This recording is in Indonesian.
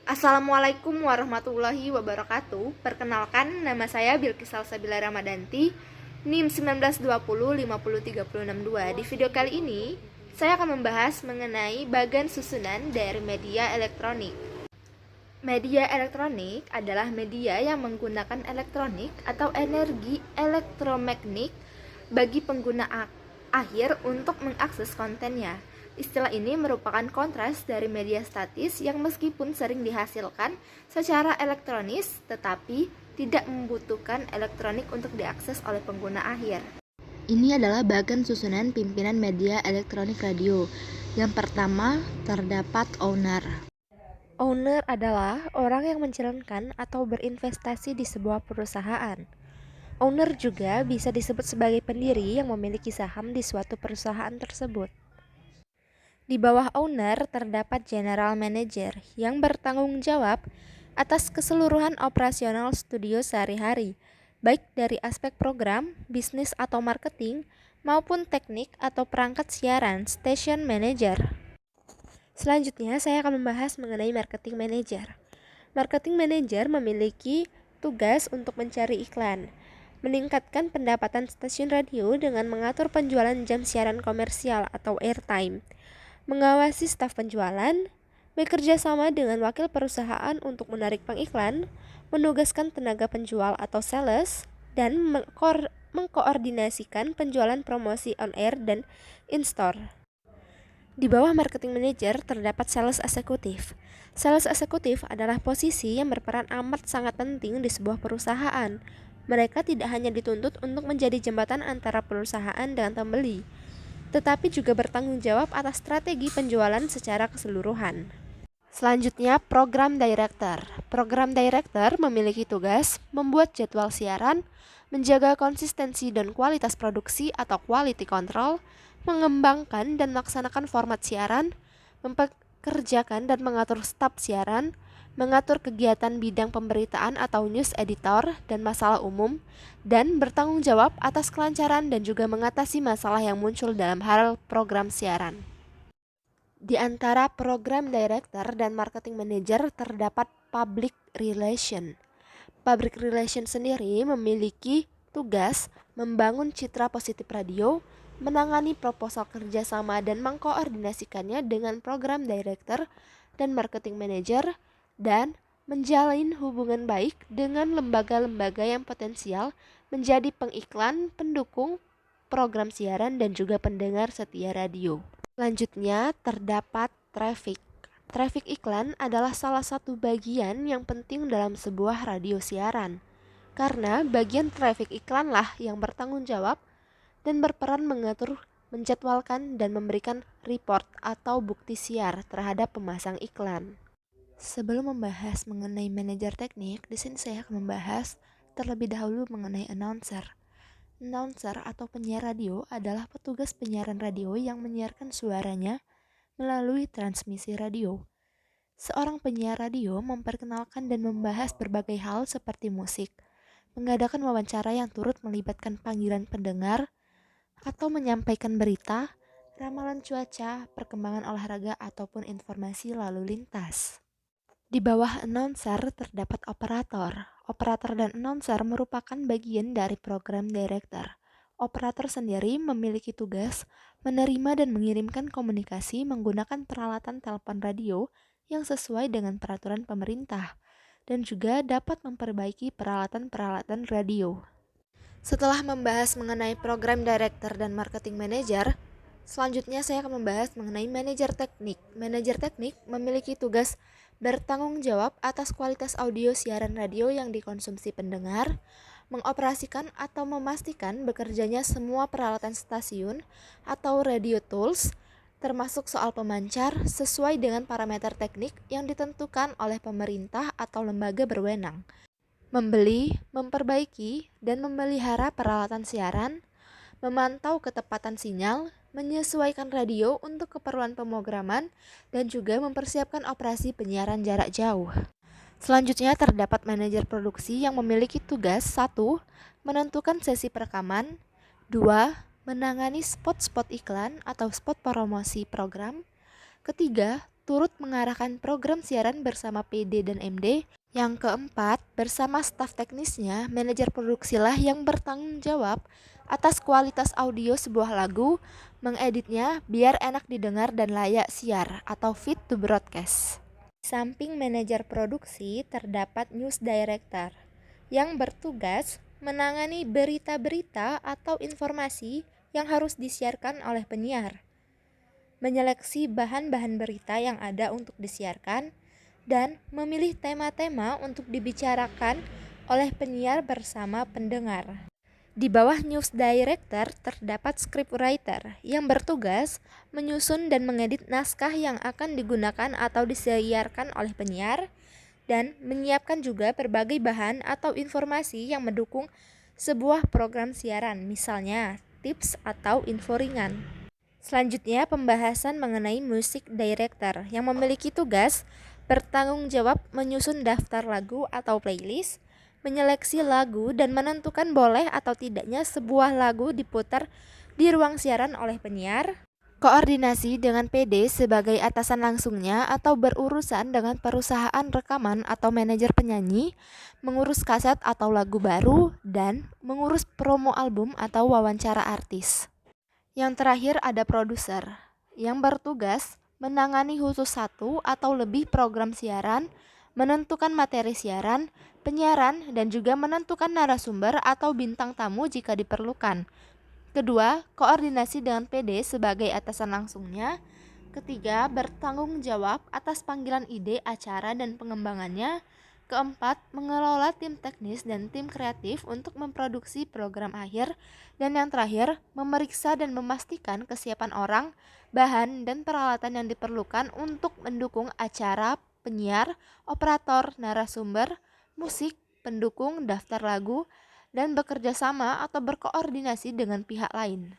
Assalamualaikum warahmatullahi wabarakatuh. Perkenalkan, nama saya Bilqis Salsabila Ramadanti, NIM 1920 50362. Di video kali ini, saya akan membahas mengenai bagan susunan dari media elektronik. Media elektronik adalah media yang menggunakan elektronik atau energi elektromagnetik bagi pengguna akhir untuk mengakses kontennya. Istilah ini merupakan kontras dari media statis yang meskipun sering dihasilkan secara elektronis, tetapi tidak membutuhkan elektronik untuk diakses oleh pengguna akhir. Ini adalah bagan susunan pimpinan media elektronik radio. Yang pertama, terdapat owner. Owner adalah orang yang menjalankan atau berinvestasi di sebuah perusahaan. Owner juga bisa disebut sebagai pendiri yang memiliki saham di suatu perusahaan tersebut. Di bawah owner terdapat general manager yang bertanggung jawab atas keseluruhan operasional studio sehari-hari, baik dari aspek program, bisnis atau marketing, maupun teknik atau perangkat siaran, station manager. Selanjutnya, saya akan membahas mengenai marketing manager. Marketing manager memiliki tugas untuk mencari iklan, meningkatkan pendapatan stasiun radio dengan mengatur penjualan jam siaran komersial atau airtime, mengawasi staf penjualan, bekerja sama dengan wakil perusahaan untuk menarik pengiklan, menugaskan tenaga penjual atau sales, dan mengkoordinasikan penjualan promosi on air dan in-store. Di bawah marketing manager terdapat sales eksekutif. Sales eksekutif adalah posisi yang berperan amat sangat penting di sebuah perusahaan. Mereka tidak hanya dituntut untuk menjadi jembatan antara perusahaan dengan pembeli, tetapi juga bertanggung jawab atas strategi penjualan secara keseluruhan. Selanjutnya, program director. Program director memiliki tugas membuat jadwal siaran, menjaga konsistensi dan kualitas produksi atau quality control, mengembangkan dan melaksanakan format siaran, mempekerjakan dan mengatur staf siaran, mengatur kegiatan bidang pemberitaan atau news editor dan masalah umum, dan bertanggung jawab atas kelancaran dan juga mengatasi masalah yang muncul dalam hal program siaran. Di antara program director dan marketing manager terdapat public relation. Public relation sendiri memiliki tugas membangun citra positif radio, menangani proposal kerjasama dan mengkoordinasikannya dengan program director dan marketing manager, dan menjalin hubungan baik dengan lembaga-lembaga yang potensial menjadi pengiklan, pendukung program siaran, dan juga pendengar setia radio. Selanjutnya terdapat traffic. Traffic iklan adalah salah satu bagian yang penting dalam sebuah radio siaran, karena bagian traffic iklanlah yang bertanggung jawab dan berperan mengatur, menjadwalkan, dan memberikan report atau bukti siar terhadap pemasang iklan. Sebelum membahas mengenai manajer teknik, di sini saya akan membahas terlebih dahulu mengenai announcer. Announcer atau penyiar radio adalah petugas penyiaran radio yang menyiarkan suaranya melalui transmisi radio. Seorang penyiar radio memperkenalkan dan membahas berbagai hal seperti musik, mengadakan wawancara yang turut melibatkan panggilan pendengar, atau menyampaikan berita, ramalan cuaca, perkembangan olahraga, ataupun informasi lalu lintas. Di bawah announcer terdapat operator. Operator dan announcer merupakan bagian dari program director. Operator sendiri memiliki tugas menerima dan mengirimkan komunikasi menggunakan peralatan telepon radio yang sesuai dengan peraturan pemerintah, dan juga dapat memperbaiki peralatan-peralatan radio. Setelah membahas mengenai program director dan marketing manager, selanjutnya saya akan membahas mengenai manajer teknik. Manajer teknik memiliki tugas bertanggung jawab atas kualitas audio siaran radio yang dikonsumsi pendengar, mengoperasikan atau memastikan bekerjanya semua peralatan stasiun atau radio tools, termasuk soal pemancar sesuai dengan parameter teknik yang ditentukan oleh pemerintah atau lembaga berwenang. Membeli, memperbaiki, dan memelihara peralatan siaran, memantau ketepatan sinyal, menyesuaikan radio untuk keperluan pemrograman, dan juga mempersiapkan operasi penyiaran jarak jauh. Selanjutnya terdapat manajer produksi yang memiliki tugas 1. Menentukan sesi perekaman, 2. Menangani spot-spot iklan atau spot promosi program, ketiga, turut mengarahkan program siaran bersama PD dan MD. Yang keempat, bersama staf teknisnya, manajer produksilah yang bertanggung jawab atas kualitas audio sebuah lagu, mengeditnya biar enak didengar dan layak siar atau fit to broadcast. Di samping manajer produksi, terdapat news director yang bertugas menangani berita-berita atau informasi yang harus disiarkan oleh penyiar, menyeleksi bahan-bahan berita yang ada untuk disiarkan, dan memilih tema-tema untuk dibicarakan oleh penyiar bersama pendengar. Di bawah news director terdapat scriptwriter yang bertugas menyusun dan mengedit naskah yang akan digunakan atau disiarkan oleh penyiar, dan menyiapkan juga berbagai bahan atau informasi yang mendukung sebuah program siaran, misalnya tips atau info ringan. Selanjutnya, pembahasan mengenai music director yang memiliki tugas bertanggung jawab menyusun daftar lagu atau playlist, menyeleksi lagu, dan menentukan boleh atau tidaknya sebuah lagu diputar di ruang siaran oleh penyiar. Koordinasi dengan PD sebagai atasan langsungnya atau berurusan dengan perusahaan rekaman atau manajer penyanyi, mengurus kaset atau lagu baru, dan mengurus promo album atau wawancara artis. Yang terakhir ada produser yang bertugas menangani khusus satu atau lebih program siaran, menentukan materi siaran, penyiaran, dan juga menentukan narasumber atau bintang tamu jika diperlukan. Kedua, koordinasi dengan PD sebagai atasan langsungnya. Ketiga, bertanggung jawab atas panggilan ide, acara, dan pengembangannya. Keempat, mengelola tim teknis dan tim kreatif untuk memproduksi program akhir. Dan yang terakhir, memeriksa dan memastikan kesiapan orang, bahan, dan peralatan yang diperlukan untuk mendukung acara, penyiar, operator, narasumber, musik, pendukung, daftar lagu, dan bekerja sama atau berkoordinasi dengan pihak lain.